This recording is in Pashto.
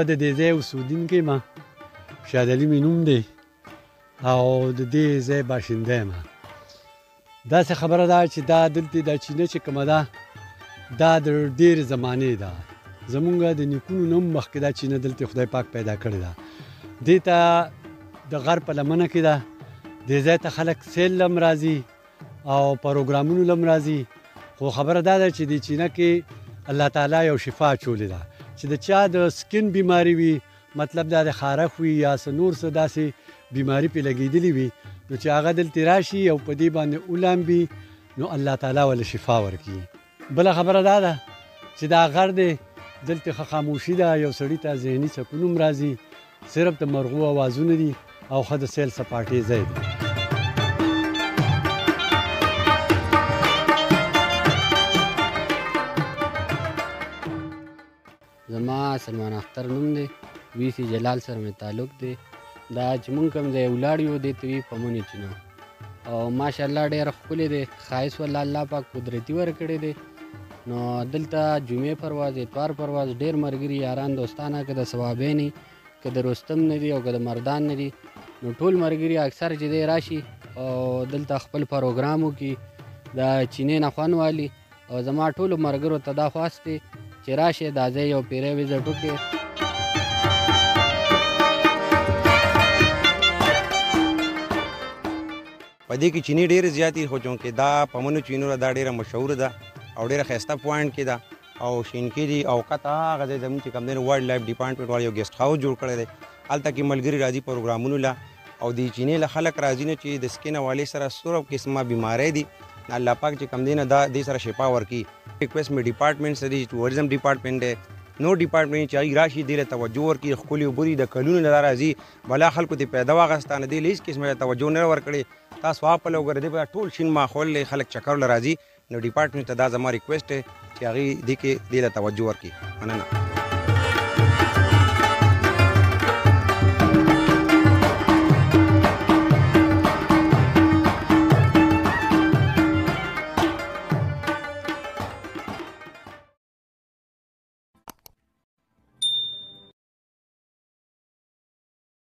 د دې ځای اوسېدونکی یم، شهید علي مې نوم دی او د دې ځای باشنده یم. داسې خبره ده چې دا دلته دا چینه چې کومه ده دا د ډېرې زمانې ده. زمونږ د نیکونو نه هم مخکې دا چینه دلته خدای پاک پیدا کړې ده. دې ته د غر په لمنه کې ده. دې ځای ته خلک سیل هم راځي او پروګرامونو هم راځي. خو خبره دا ده چې دې چینه کې الله تعالی یو شفا اچولې ده چې د چا د سکین بیماری وي، مطلب دا د خارښ وي یا څه نور څه داسې بیماری پې لګېدلې وي، نو چې هغه دلته راشي او په دې باندې ولامبي نو الله تعالی ولې شفا ورکړي. بله خبره دا ده چې دا غر دی دلته ښه خاموشي ده، یو سړي ته ذهني سکون هم راځي، صرف د مرغو اوازونه دي او ښه د سیل سپاټې ځای دی. زما سلمان اختر نوم دی، وی سی جلال سره مې تعلق دی. دا چې مونږ کوم ځای ولاړ یو دې ته وي پمونې چینه او ماشاءالله ډېر ښکلی دی، ښایست والله الله پاک قدرتي ورکړی دی. نو دلته جمعې پرواز، اتوار پرواز ډېر ملګري یاران دوستانه که د ثوابینې که د رستم نه دي او که د مردان نه دي، نو ټول ملګري اکثر چې دی راشي او دلته خپل پروګرام وکړي، د چینې نه خوند والي. او زما ټولو ملګرو ته دا خواست دی چې راشي دا ځای یو پیری وزټ وکړي. په دې کې چینی ډېرې زیاتې خو چونکې دا پمنو چینو دا ډېره مشهوره ده او ډېره ښایسته پوینټ کې ده او شینکي دي او قطع هغه ځای زموږ چې کوم دی وایلډ لایف ډپارټمنټ والو یو ګیسټ هاوس جوړ کړی دی. هلته کې ملګري راځي پروګرامونو له او د چینې له خلک راځي نه چې د سکین حوالې سره څومره قسمه بیماری دي الله پاک چې کوم دی نه دا دې سره شفا ورکړي. ریکویسټ مې ډپارټمنټ سره دی، ټوریزم ډپارټمنټ دی، نو ډپارټمنټ چې هغوی راشي دې له توجه ورکړي. ښکلي اوبه دي، د کلونو نه راځي، بلا خلکو ته پیدا واخیسته نه دې له هېڅ قسمه توجه نه ورکړې. تاسو واپله وګورئ دې په ټول شین ماحول دی، خلک چکر له راځي. نو ډپارټمنټ ته دا زما ریکویسټ دی چې هغوی دې کې دې له توجه ورکړي. مننه.